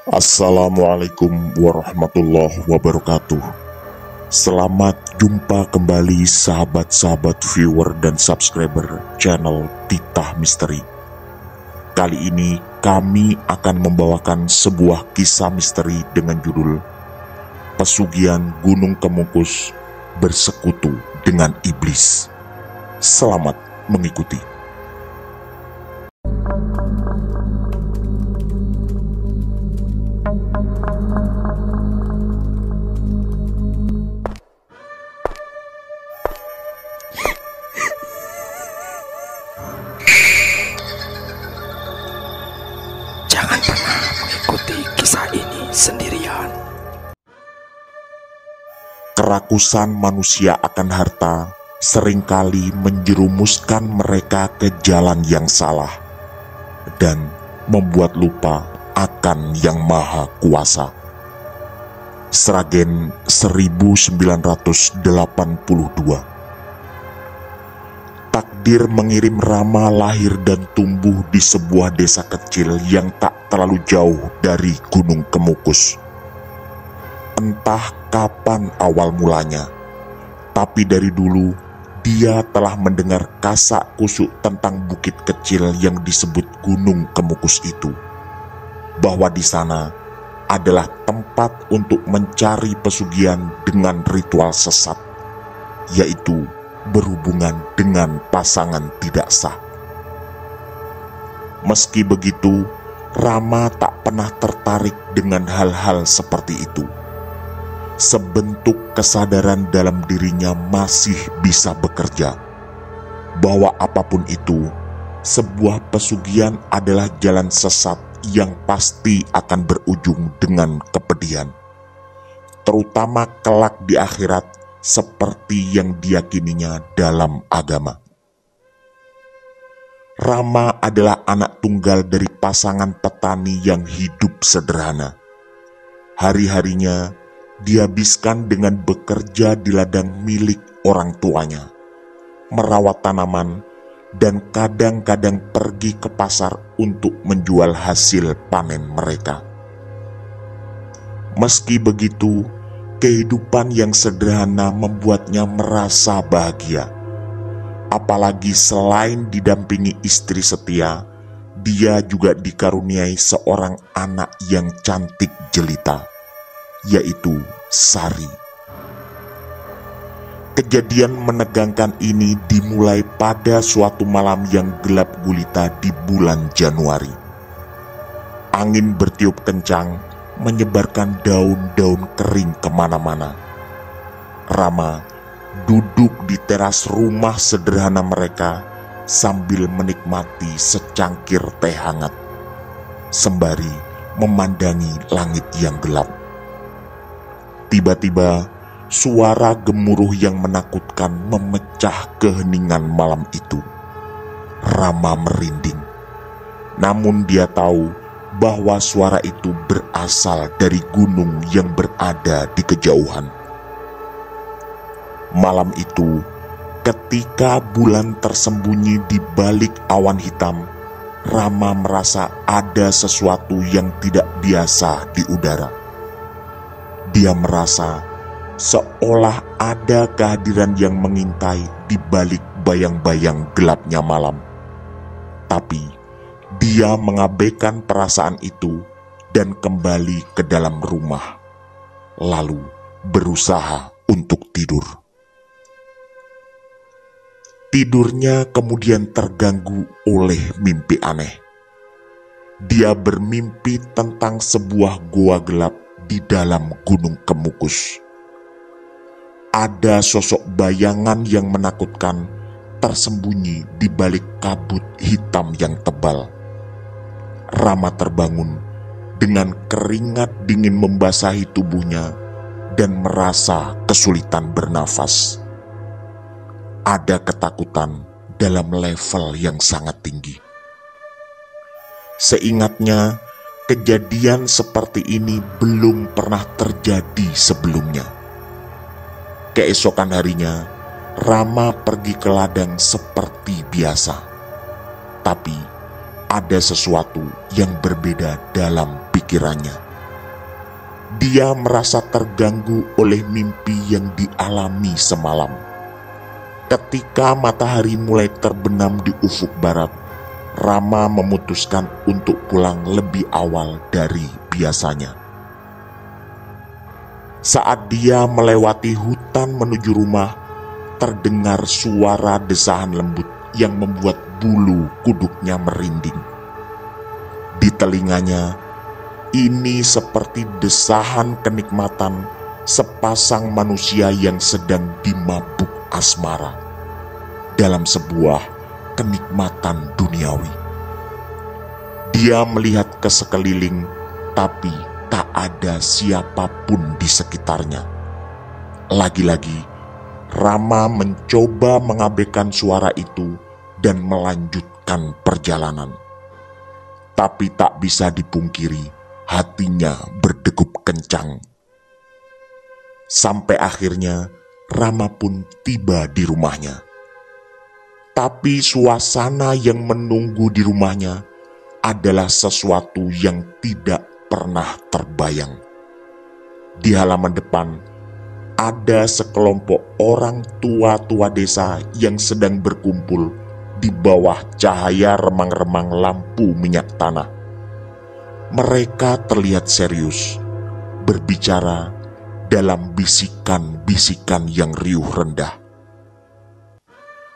Assalamualaikum warahmatullahi wabarakatuh. Selamat jumpa kembali sahabat-sahabat viewer dan subscriber channel Titah Misteri. Kali ini kami akan membawakan sebuah kisah misteri dengan judul Pesugihan Gunung Kemukus Bersekutu dengan Iblis. Selamat mengikuti. Jangan pernah mengikuti kisah ini sendirian. Kerakusan manusia akan harta seringkali menjerumuskan mereka ke jalan yang salah dan membuat lupa akan Yang Maha Kuasa. Sragen 1982. Takdir mengirim Rama lahir dan tumbuh di sebuah desa kecil yang tak terlalu jauh dari Gunung Kemukus. Entah kapan awal mulanya, tapi dari dulu dia telah mendengar kasak kusuk tentang bukit kecil yang disebut Gunung Kemukus itu, bahwa di sana adalah tempat untuk mencari pesugihan dengan ritual sesat, yaitu berhubungan dengan pasangan tidak sah. Meski begitu, Rama tak pernah tertarik dengan hal-hal seperti itu. Sebentuk kesadaran dalam dirinya masih bisa bekerja, bahwa apapun itu, sebuah pesugihan adalah jalan sesat yang pasti akan berujung dengan kepedihan, terutama kelak di akhirat, seperti yang diyakininya dalam agama. Rama adalah anak tunggal dari pasangan petani yang hidup sederhana. Hari-harinya dihabiskan dengan bekerja di ladang milik orang tuanya, merawat tanaman, dan kadang-kadang pergi ke pasar untuk menjual hasil panen mereka. Meski begitu, kehidupan yang sederhana membuatnya merasa bahagia. Apalagi selain didampingi istri setia, dia juga dikaruniai seorang anak yang cantik jelita, yaitu Sari. Kejadian menegangkan ini dimulai pada suatu malam yang gelap gulita di bulan Januari. Angin bertiup kencang, menyebarkan daun-daun kering kemana-mana. Rama duduk di teras rumah sederhana mereka sambil menikmati secangkir teh hangat, sembari memandangi langit yang gelap. Tiba-tiba, suara gemuruh yang menakutkan memecah keheningan malam itu. Rama merinding, namun dia tahu bahwa suara itu berasal dari gunung yang berada di kejauhan. Malam itu, ketika bulan tersembunyi di balik awan hitam, Rama merasa ada sesuatu yang tidak biasa di udara. Dia merasa seolah ada kehadiran yang mengintai di balik bayang-bayang gelapnya malam. Tapi dia mengabaikan perasaan itu dan kembali ke dalam rumah, lalu berusaha untuk tidur. Tidurnya kemudian terganggu oleh mimpi aneh. Dia bermimpi tentang sebuah goa gelap di dalam Gunung Kemukus. Ada sosok bayangan yang menakutkan tersembunyi di balik kabut hitam yang tebal. Rama terbangun dengan keringat dingin membasahi tubuhnya dan merasa kesulitan bernafas. Ada ketakutan dalam level yang sangat tinggi. Seingatnya, kejadian seperti ini belum pernah terjadi sebelumnya. Keesokan harinya, Rama pergi ke ladang seperti biasa. Tapi ada sesuatu yang berbeda dalam pikirannya. Dia merasa terganggu oleh mimpi yang dialami semalam. Ketika matahari mulai terbenam di ufuk barat, Rama memutuskan untuk pulang lebih awal dari biasanya. Saat dia melewati hutan menuju rumah, terdengar suara desahan lembut yang membuat bulu kuduknya merinding. Di telinganya, ini seperti desahan kenikmatan sepasang manusia yang sedang dimabuk asmara dalam sebuah kenikmatan duniawi. Dia melihat ke sekeliling, tapi tak ada siapapun di sekitarnya. Lagi-lagi, Rama mencoba mengabaikan suara itu dan melanjutkan perjalanan. Tapi tak bisa dipungkiri, hatinya berdegup kencang. Sampai akhirnya Rama pun tiba di rumahnya. Tapi suasana yang menunggu di rumahnya adalah sesuatu yang tidak pernah terbayang. Di halaman depan ada sekelompok orang tua-tua desa yang sedang berkumpul di bawah cahaya remang-remang lampu minyak tanah. Mereka terlihat serius, berbicara dalam bisikan-bisikan yang riuh rendah.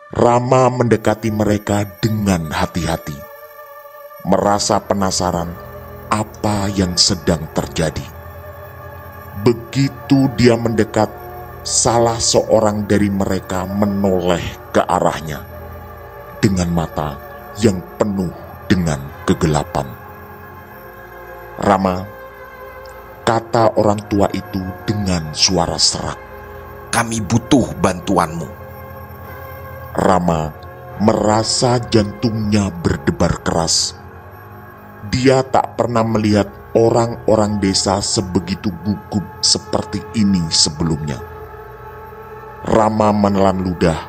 Rama mendekati mereka dengan hati-hati, merasa penasaran apa yang sedang terjadi. Begitu dia mendekat, salah seorang dari mereka menoleh ke arahnya dengan mata yang penuh dengan kegelapan. "Rama," kata orang tua itu dengan suara serak, "Kami butuh bantuanmu." Rama merasa jantungnya berdebar keras. Dia tak pernah melihat orang-orang desa sebegitu gugup seperti ini sebelumnya. Rama menelan ludah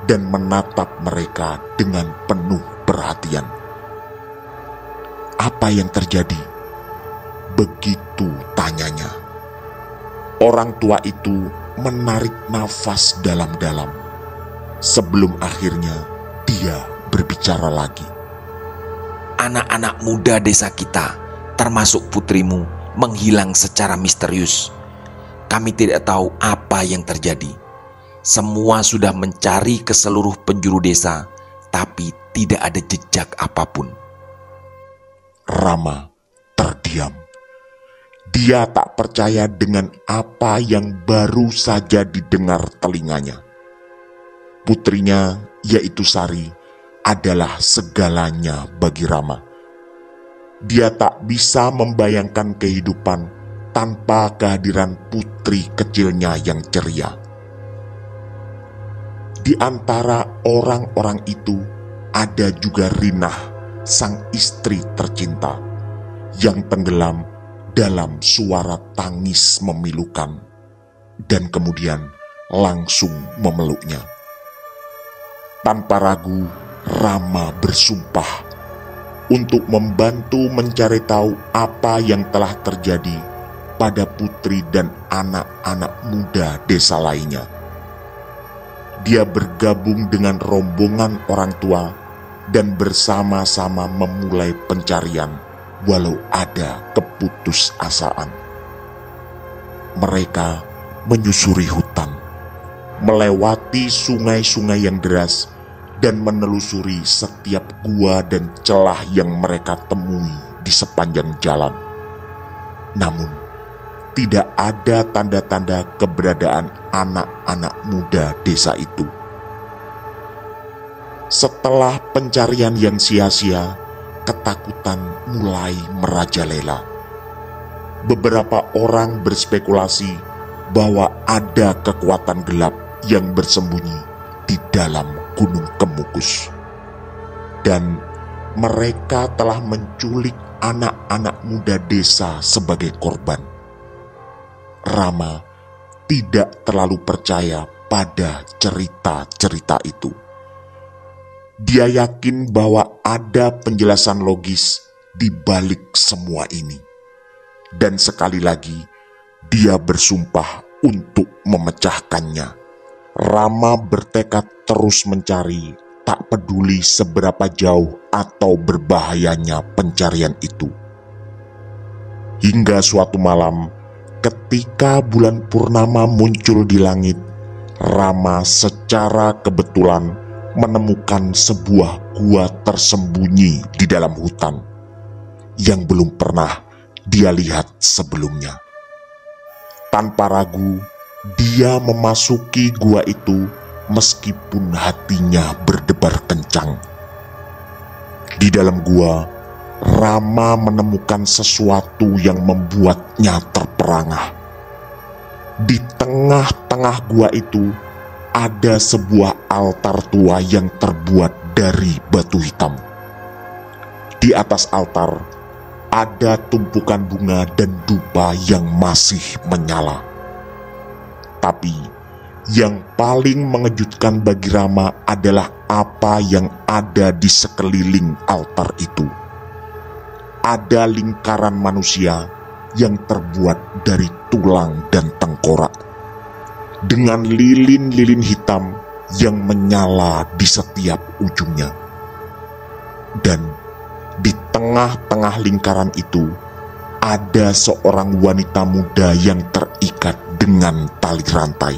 dan menatap mereka dengan penuh perhatian. "Apa yang terjadi?" begitu tanyanya. Orang tua itu menarik nafas dalam-dalam sebelum akhirnya dia berbicara lagi. "Anak-anak muda desa kita, termasuk putrimu, menghilang secara misterius. Kami tidak tahu apa yang terjadi. Semua sudah mencari ke seluruh penjuru desa, tapi tidak ada jejak apapun." Rama terdiam. Dia tak percaya dengan apa yang baru saja didengar telinganya. Putrinya, yaitu Sari, adalah segalanya bagi Rama. Dia tak bisa membayangkan kehidupan tanpa kehadiran putri kecilnya yang ceria. Di antara orang-orang itu ada juga Rinah, sang istri tercinta, yang tenggelam dalam suara tangis memilukan dan kemudian langsung memeluknya. Tanpa ragu, Rama bersumpah untuk membantu mencari tahu apa yang telah terjadi pada putri dan anak-anak muda desa lainnya. Dia bergabung dengan rombongan orang tua dan bersama-sama memulai pencarian walau ada keputusasaan. Mereka menyusuri hutan, melewati sungai-sungai yang deras, dan menelusuri setiap gua dan celah yang mereka temui di sepanjang jalan. Namun, tidak ada tanda-tanda keberadaan anak-anak muda desa itu. Setelah pencarian yang sia-sia, ketakutan mulai merajalela. Beberapa orang berspekulasi bahwa ada kekuatan gelap yang bersembunyi di dalam Gunung Kemukus, dan mereka telah menculik anak-anak muda desa sebagai korban. Rama tidak terlalu percaya pada cerita-cerita itu. Dia yakin bahwa ada penjelasan logis di balik semua ini. Dan sekali lagi, dia bersumpah untuk memecahkannya. Rama bertekad terus mencari, tak peduli seberapa jauh atau berbahayanya pencarian itu. Hingga suatu malam, ketika bulan purnama muncul di langit, Rama secara kebetulan menemukan sebuah gua tersembunyi di dalam hutan yang belum pernah dia lihat sebelumnya. Tanpa ragu, dia memasuki gua itu meskipun hatinya berdebar kencang. Di dalam gua, Rama menemukan sesuatu yang membuatnya terperangah. Di tengah-tengah gua itu ada sebuah altar tua yang terbuat dari batu hitam. Di atas altar ada tumpukan bunga dan dupa yang masih menyala. Tapi yang paling mengejutkan bagi Rama adalah apa yang ada di sekeliling altar itu. Ada lingkaran manusia yang terbuat dari tulang dan tengkorak, dengan lilin-lilin hitam yang menyala di setiap ujungnya. Dan di tengah-tengah lingkaran itu ada seorang wanita muda yang terikat dengan tali rantai.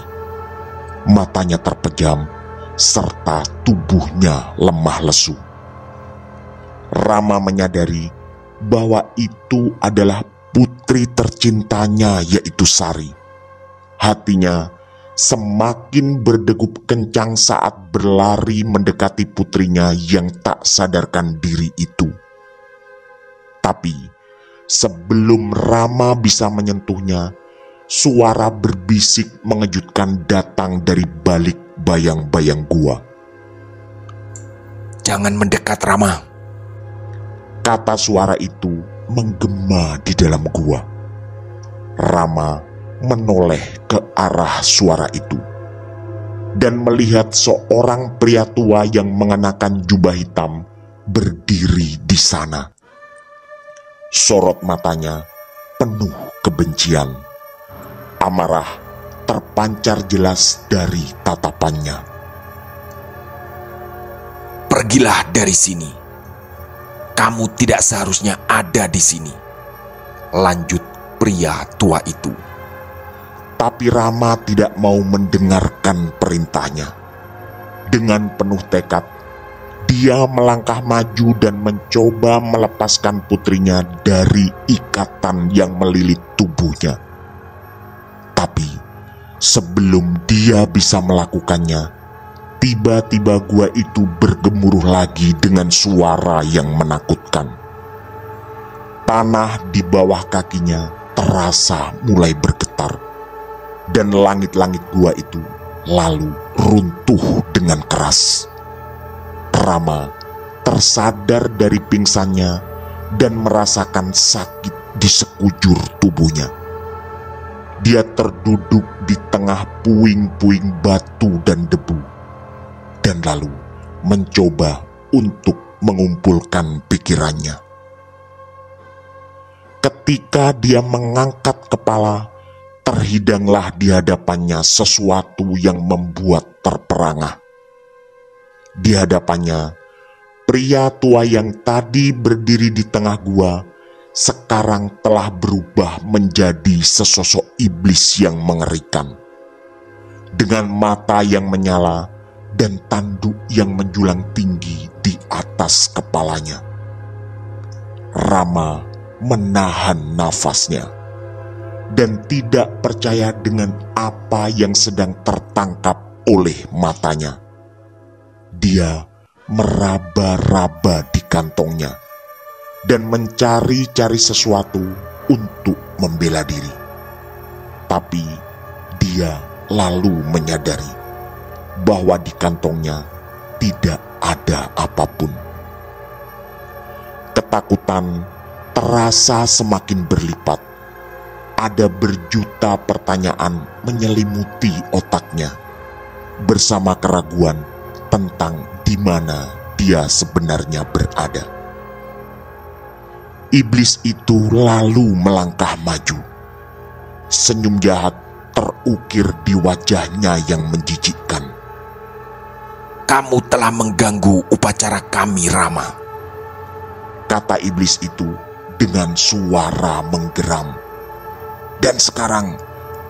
Matanya terpejam serta tubuhnya lemah lesu. Rama menyadari bahwa itu adalah putri tercintanya, yaitu Sari. Hatinya semakin berdegup kencang saat berlari mendekati putrinya yang tak sadarkan diri itu. Tapi sebelum Rama bisa menyentuhnya, suara berbisik mengejutkan datang dari balik bayang-bayang gua. "Jangan mendekat, Rama," kata suara itu menggema di dalam gua. Rama menoleh ke arah suara itu dan melihat seorang pria tua yang mengenakan jubah hitam berdiri di sana. Sorot matanya penuh kebencian. Amarah terpancar jelas dari tatapannya. "Pergilah dari sini. Kamu tidak seharusnya ada di sini," lanjut pria tua itu. Tapi Rama tidak mau mendengarkan perintahnya. Dengan penuh tekad, dia melangkah maju dan mencoba melepaskan putrinya dari ikatan yang melilit tubuhnya. Tapi sebelum dia bisa melakukannya, tiba-tiba gua itu bergemuruh lagi dengan suara yang menakutkan. Tanah di bawah kakinya terasa mulai bergetar, dan langit-langit gua itu lalu runtuh dengan keras. Rama tersadar dari pingsannya dan merasakan sakit di sekujur tubuhnya. Dia terduduk di tengah puing-puing batu dan debu, dan lalu mencoba untuk mengumpulkan pikirannya. Ketika dia mengangkat kepala, terhidanglah di hadapannya sesuatu yang membuat terperangah. Di hadapannya, pria tua yang tadi berdiri di tengah gua sekarang telah berubah menjadi sesosok iblis yang mengerikan. Dengan mata yang menyala dan tanduk yang menjulang tinggi di atas kepalanya. Rama menahan nafasnya dan tidak percaya dengan apa yang sedang tertangkap oleh matanya. Dia meraba-raba di kantongnya dan mencari-cari sesuatu untuk membela diri. Tapi dia lalu menyadari bahwa di kantongnya tidak ada apapun. Ketakutan terasa semakin berlipat. Ada berjuta pertanyaan menyelimuti otaknya, bersama keraguan tentang di mana dia sebenarnya berada. Iblis itu lalu melangkah maju. Senyum jahat terukir di wajahnya yang menjijikkan. "Kamu telah mengganggu upacara kami, Rama," kata iblis itu dengan suara menggeram. "Dan sekarang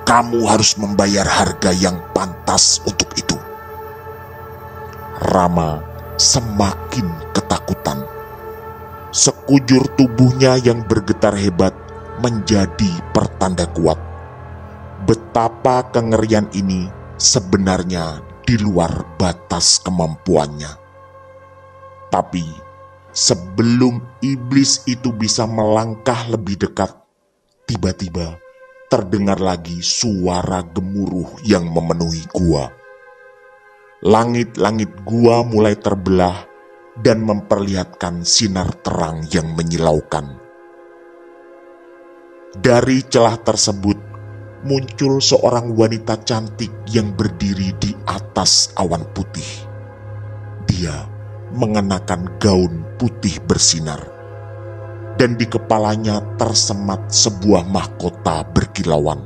kamu harus membayar harga yang pantas untuk itu." Rama semakin ketakutan. Sekujur tubuhnya yang bergetar hebat menjadi pertanda kuat betapa kengerian ini sebenarnya di luar batas kemampuannya. Tapi sebelum iblis itu bisa melangkah lebih dekat, tiba-tiba terdengar lagi suara gemuruh yang memenuhi gua. Langit-langit gua mulai terbelah dan memperlihatkan sinar terang yang menyilaukan. Dari celah tersebut muncul seorang wanita cantik yang berdiri di atas awan putih. Dia mengenakan gaun putih bersinar, dan di kepalanya tersemat sebuah mahkota berkilauan.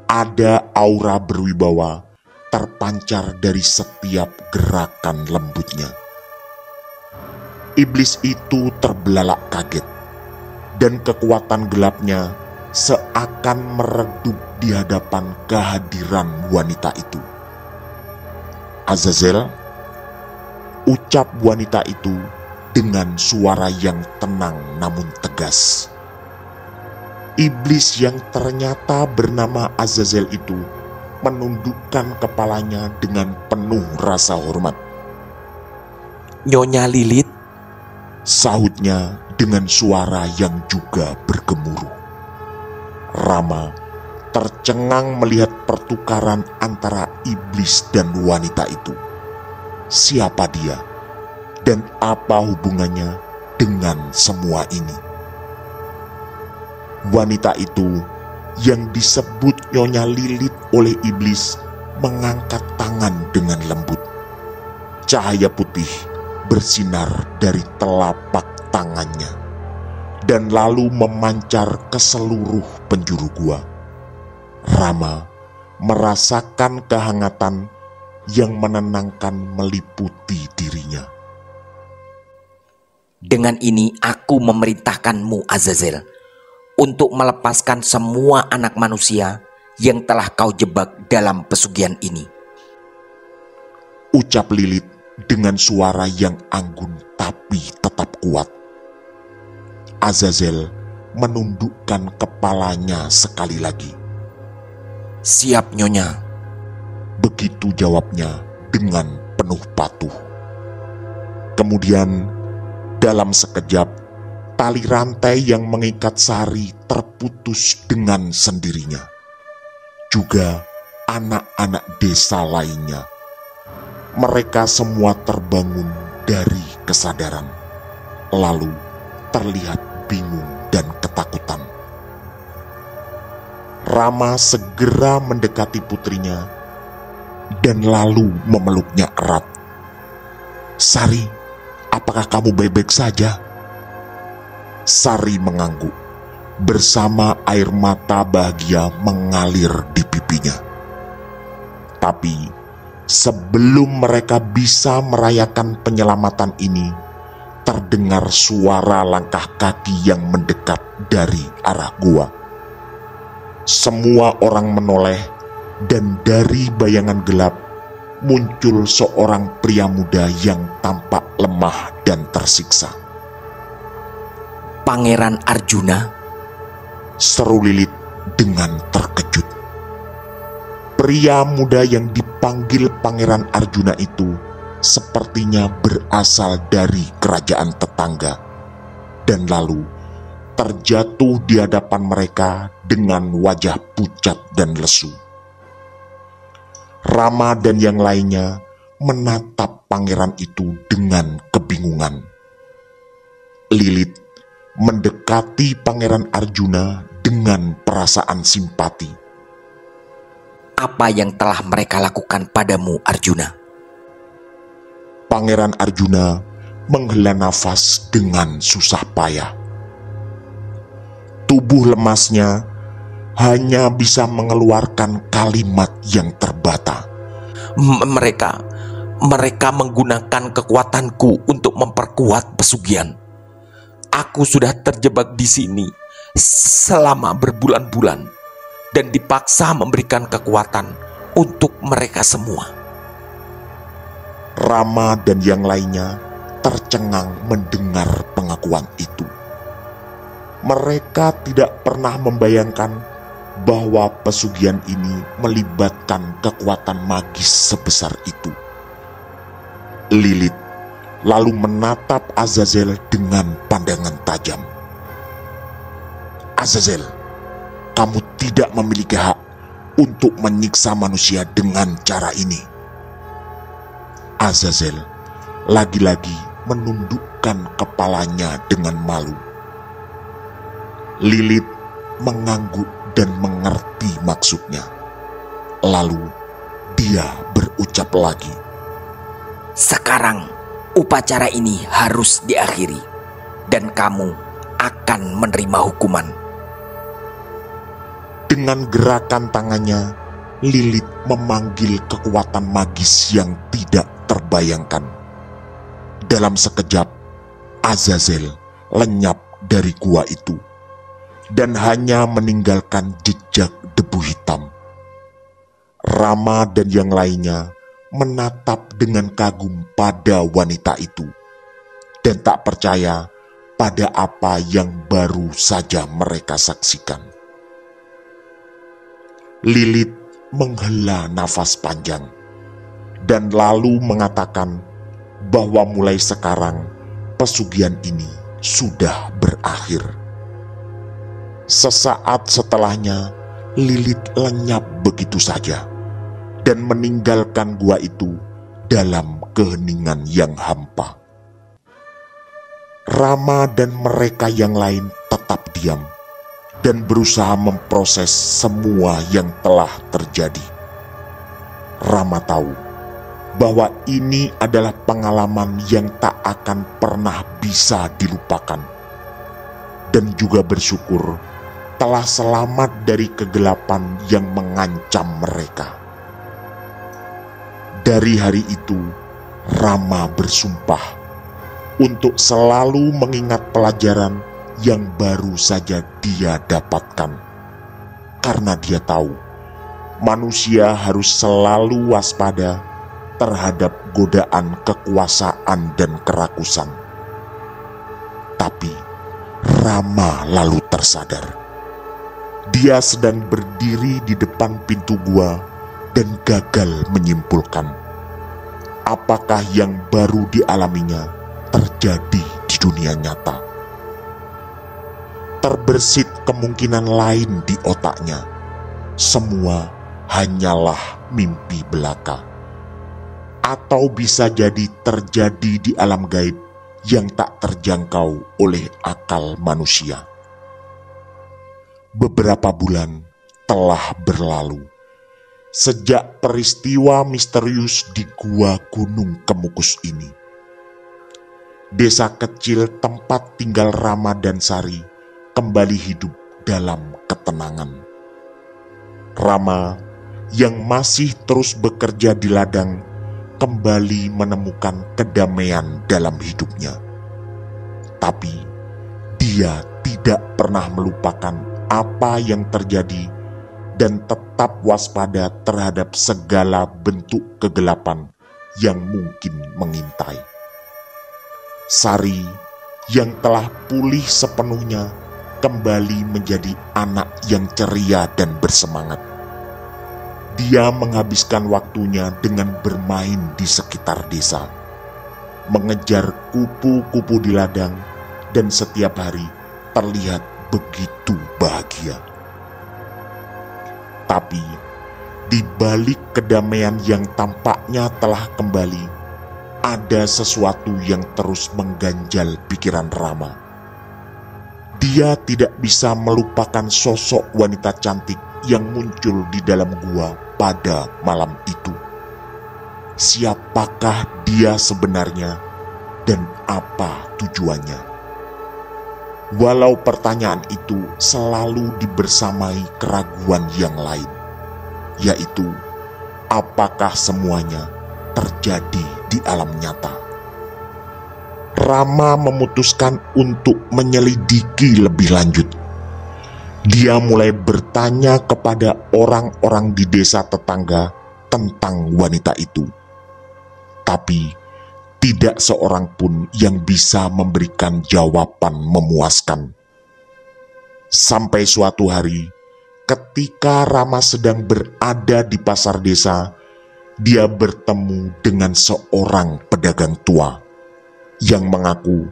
Ada aura berwibawa terpancar dari setiap gerakan lembutnya. Iblis itu terbelalak kaget, dan kekuatan gelapnya seakan meredup di hadapan kehadiran wanita itu. "Azazel," ucap wanita itu dengan suara yang tenang namun tegas. Iblis yang ternyata bernama Azazel itu menundukkan kepalanya dengan penuh rasa hormat. "Nyonya Lilith," sahutnya dengan suara yang juga bergemuruh. Rama tercengang melihat pertukaran antara iblis dan wanita itu. Siapa dia dan apa hubungannya dengan semua ini? Wanita itu yang disebut Nyonya Lilith oleh iblis mengangkat tangan dengan lembut. Cahaya putih bersinar dari telapak tangannya dan lalu memancar ke seluruh penjuru gua. Rama merasakan kehangatan yang menenangkan meliputi dirinya. "Dengan ini aku memerintahkanmu, Azazel, untuk melepaskan semua anak manusia yang telah kau jebak dalam pesugihan ini," ucap Lilith dengan suara yang anggun tapi tetap kuat. Azazel menundukkan kepalanya sekali lagi. "Siap, Nyonya," begitu jawabnya dengan penuh patuh. Kemudian dalam sekejap tali rantai yang mengikat Sari terputus dengan sendirinya. Juga anak-anak desa lainnya. Mereka semua terbangun dari kesadaran, lalu terlihat bingung dan ketakutan. Rama segera mendekati putrinya dan lalu memeluknya erat. "Sari, apakah kamu baik-baik saja?" Sari mengangguk, bersama air mata bahagia mengalir di pipinya. Tapi sebelum mereka bisa merayakan penyelamatan ini, terdengar suara langkah kaki yang mendekat dari arah gua. Semua orang menoleh, dan dari bayangan gelap muncul seorang pria muda yang tampak lemah dan tersiksa. "Pangeran Arjuna," seru Lilith dengan terkejut. Pria muda yang dipanggil Pangeran Arjuna itu sepertinya berasal dari kerajaan tetangga, dan lalu terjatuh di hadapan mereka dengan wajah pucat dan lesu. Rama dan yang lainnya menatap pangeran itu dengan kebingungan. Lilith mendekati Pangeran Arjuna dengan perasaan simpati. "Apa yang telah mereka lakukan padamu, Arjuna?" Pangeran Arjuna menghela nafas dengan susah payah. Tubuh lemasnya hanya bisa mengeluarkan kalimat yang terbata. Mereka menggunakan kekuatanku untuk memperkuat pesugihan. Aku sudah terjebak di sini selama berbulan-bulan dan dipaksa memberikan kekuatan untuk mereka semua. Rama dan yang lainnya tercengang mendengar pengakuan itu. Mereka tidak pernah membayangkan bahwa pesugihan ini melibatkan kekuatan magis sebesar itu. Lilith lalu menatap Azazel dengan pandangan tajam. Azazel, kamu tidak memiliki hak untuk menyiksa manusia dengan cara ini. Azazel lagi-lagi menundukkan kepalanya dengan malu. Lilith mengangguk dan mengerti maksudnya. Lalu dia berucap lagi, "Sekarang upacara ini harus diakhiri dan kamu akan menerima hukuman." Dengan gerakan tangannya, Lilith memanggil kekuatan magis yang tidak terbayangkan. Dalam sekejap, Azazel lenyap dari gua itu dan hanya meninggalkan jejak debu hitam. Rama dan yang lainnya menatap dengan kagum pada wanita itu dan tak percaya pada apa yang baru saja mereka saksikan. Lilith menghela nafas panjang dan lalu mengatakan bahwa mulai sekarang pesugihan ini sudah berakhir. Sesaat setelahnya, Lilith lenyap begitu saja dan meninggalkan gua itu dalam keheningan yang hampa. Rama dan mereka yang lain tetap diam dan berusaha memproses semua yang telah terjadi. Rama tahu bahwa ini adalah pengalaman yang tak akan pernah bisa dilupakan, dan juga bersyukur telah selamat dari kegelapan yang mengancam mereka. Dari hari itu, Rama bersumpah untuk selalu mengingat pelajaran yang baru saja dia dapatkan, karena dia tahu manusia harus selalu waspada terhadap godaan kekuasaan dan kerakusan. Tapi Rama lalu tersadar. Dia sedang berdiri di depan pintu gua dan gagal menyimpulkan apakah yang baru dialaminya terjadi di dunia nyata. Terbersit kemungkinan lain di otaknya. Semua hanyalah mimpi belaka. Atau bisa jadi terjadi di alam gaib yang tak terjangkau oleh akal manusia. Beberapa bulan telah berlalu sejak peristiwa misterius di Gua Gunung Kemukus ini. Desa kecil tempat tinggal Rama dan Sari kembali hidup dalam ketenangan. Rama yang masih terus bekerja di ladang kembali menemukan kedamaian dalam hidupnya. Tapi dia tidak pernah melupakan apa yang terjadi dan tetap waspada terhadap segala bentuk kegelapan yang mungkin mengintai. Sari yang telah pulih sepenuhnya kembali menjadi anak yang ceria dan bersemangat. Dia menghabiskan waktunya dengan bermain di sekitar desa, mengejar kupu-kupu di ladang, dan setiap hari terlihat begitu bahagia. Tapi di balik kedamaian yang tampaknya telah kembali, ada sesuatu yang terus mengganjal pikiran Rama. Dia tidak bisa melupakan sosok wanita cantik yang muncul di dalam gua pada malam itu. Siapakah dia sebenarnya dan apa tujuannya? walau pertanyaan itu selalu dibersamai keraguan yang lain, yaitu apakah semuanya terjadi di alam nyata. Rama memutuskan untuk menyelidiki lebih lanjut. Dia mulai bertanya kepada orang-orang di desa tetangga tentang wanita itu. Tapi tidak seorang pun yang bisa memberikan jawaban memuaskan. Sampai suatu hari, ketika Rama sedang berada di pasar desa, dia bertemu dengan seorang pedagang tua yang mengaku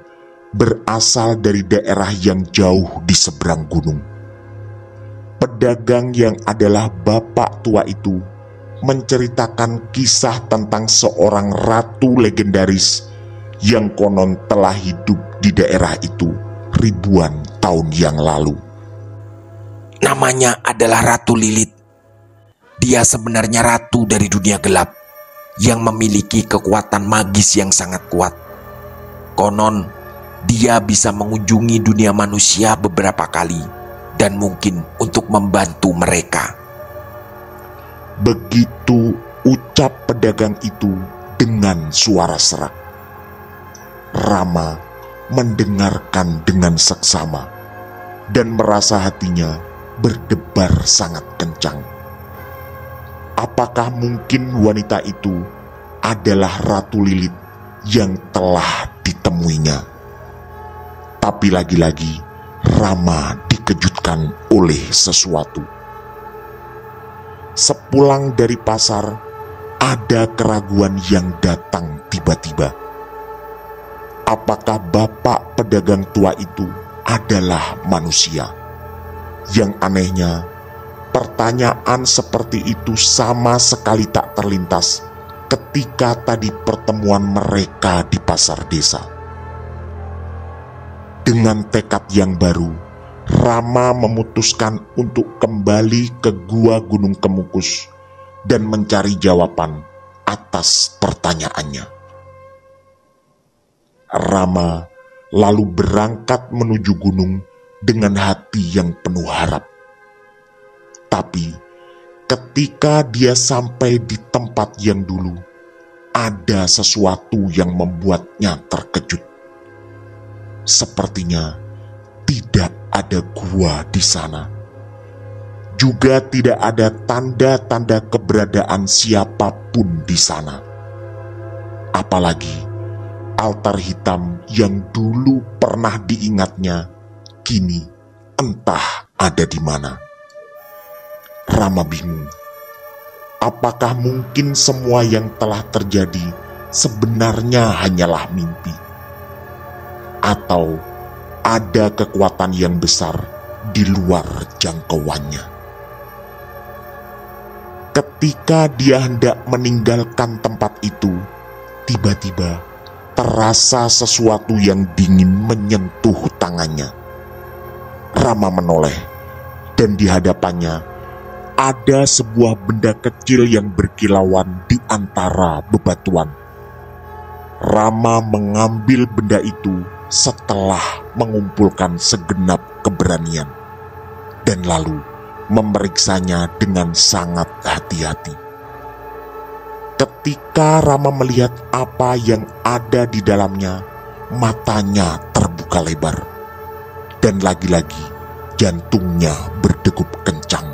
berasal dari daerah yang jauh di seberang gunung. Pedagang yang adalah bapak tua itu menceritakan kisah tentang seorang ratu legendaris yang konon telah hidup di daerah itu ribuan tahun yang lalu. Namanya adalah Ratu Lilith. Dia sebenarnya ratu dari dunia gelap yang memiliki kekuatan magis yang sangat kuat. Konon, dia bisa mengunjungi dunia manusia beberapa kali dan mungkin untuk membantu mereka. Begitu ucap pedagang itu dengan suara serak. Rama mendengarkan dengan seksama dan merasa hatinya berdebar sangat kencang. Apakah mungkin wanita itu adalah Ratu Lilith yang telah ditemuinya? Tapi lagi-lagi Rama dikejutkan oleh sesuatu. Sepulang dari pasar, ada keraguan yang datang tiba-tiba. Apakah bapak pedagang tua itu adalah manusia? Yang anehnya, pertanyaan seperti itu sama sekali tak terlintas ketika tadi pertemuan mereka di pasar desa. Dengan tekad yang baru, Rama memutuskan untuk kembali ke Gua Gunung Kemukus dan mencari jawaban atas pertanyaannya. Rama lalu berangkat menuju gunung dengan hati yang penuh harap. Tapi ketika dia sampai di tempat yang dulu, ada sesuatu yang membuatnya terkejut. Sepertinya tidak ada gua di sana. Juga tidak ada tanda-tanda keberadaan siapapun di sana. Apalagi altar hitam yang dulu pernah diingatnya, kini entah ada di mana. Rama bingung. Apakah mungkin semua yang telah terjadi sebenarnya hanyalah mimpi? Atau ada kekuatan yang besar di luar jangkauannya? Ketika dia hendak meninggalkan tempat itu, tiba-tiba terasa sesuatu yang dingin menyentuh tangannya. Rama menoleh, dan di hadapannya ada sebuah benda kecil yang berkilauan di antara bebatuan. Rama mengambil benda itu setelah mengumpulkan segenap keberanian, dan lalu memeriksanya dengan sangat hati-hati. Ketika Rama melihat apa yang ada di dalamnya, matanya terbuka lebar, dan lagi-lagi jantungnya berdegup kencang.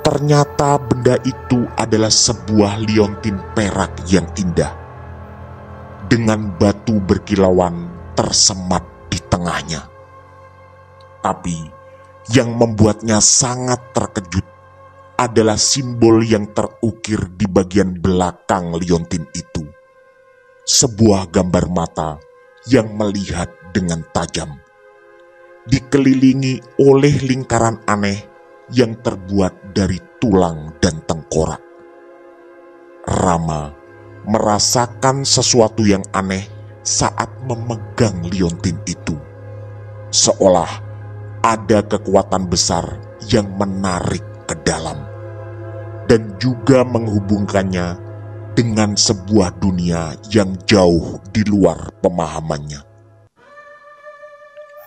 Ternyata benda itu adalah sebuah liontin perak yang indah, dengan batu berkilauan tersemat di tengahnya. Tapi yang membuatnya sangat terkejut adalah simbol yang terukir di bagian belakang liontin itu. Sebuah gambar mata yang melihat dengan tajam, dikelilingi oleh lingkaran aneh yang terbuat dari tulang dan tengkorak. Rama merasakan sesuatu yang aneh saat memegang liontin itu, seolah ada kekuatan besar yang menarik ke dalam dan juga menghubungkannya dengan sebuah dunia yang jauh di luar pemahamannya.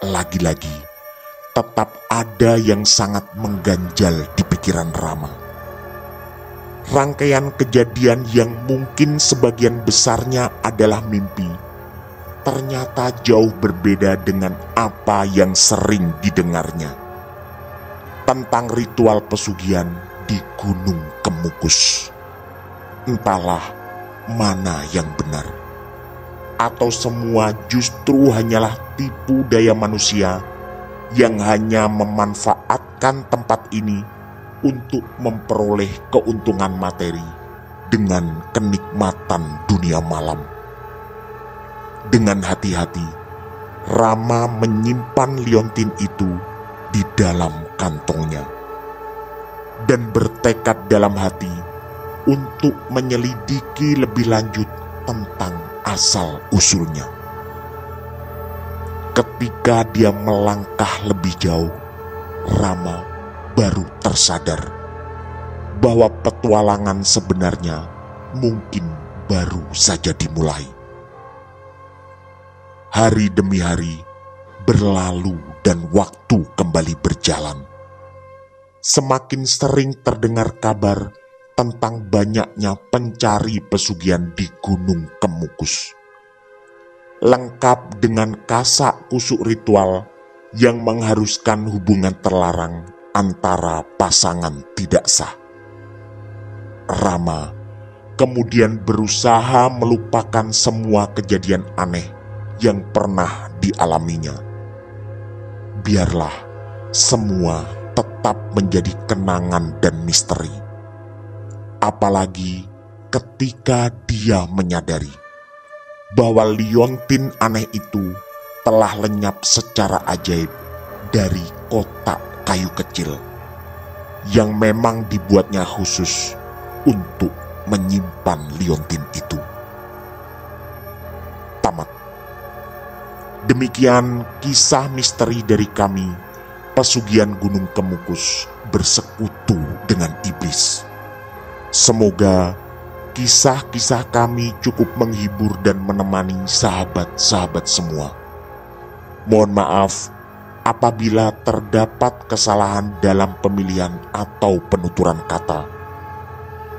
lagi-lagi tetap ada yang sangat mengganjal di pikiran Rama. Rangkaian kejadian yang mungkin sebagian besarnya adalah mimpi, ternyata jauh berbeda dengan apa yang sering didengarnya tentang ritual pesugihan di Gunung Kemukus. Entahlah mana yang benar, atau semua justru hanyalah tipu daya manusia yang hanya memanfaatkan tempat ini untuk memperoleh keuntungan materi dengan kenikmatan dunia malam. Dengan hati-hati, Rama menyimpan liontin itu di dalam kantongnya dan bertekad dalam hati untuk menyelidiki lebih lanjut tentang asal-usulnya. Ketika dia melangkah lebih jauh, Rama baru tersadar bahwa petualangan sebenarnya mungkin baru saja dimulai. Hari demi hari berlalu dan waktu kembali berjalan. Semakin sering terdengar kabar tentang banyaknya pencari pesugihan di Gunung Kemukus, lengkap dengan kasak kusuk ritual yang mengharuskan hubungan terlarang antara pasangan tidak sah. Rama kemudian berusaha melupakan semua kejadian aneh yang pernah dialaminya. Biarlah semua tetap menjadi kenangan dan misteri. Apalagi ketika dia menyadari bahwa liontin aneh itu telah lenyap secara ajaib dari kotak kayu kecil yang memang dibuatnya khusus untuk menyimpan liontin itu. Tamat. Demikian kisah misteri dari kami, pesugihan Gunung Kemukus bersekutu dengan iblis. Semoga kisah-kisah kami cukup menghibur dan menemani sahabat-sahabat semua. Mohon maaf apabila terdapat kesalahan dalam pemilihan atau penuturan kata.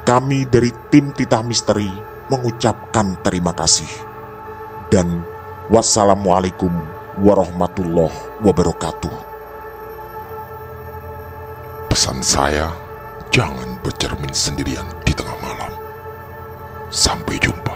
Kami dari tim Titah Misteri mengucapkan terima kasih. Dan wassalamualaikum warahmatullahi wabarakatuh. Pesan saya, jangan bercermin sendirian di tengah malam. Sampai jumpa.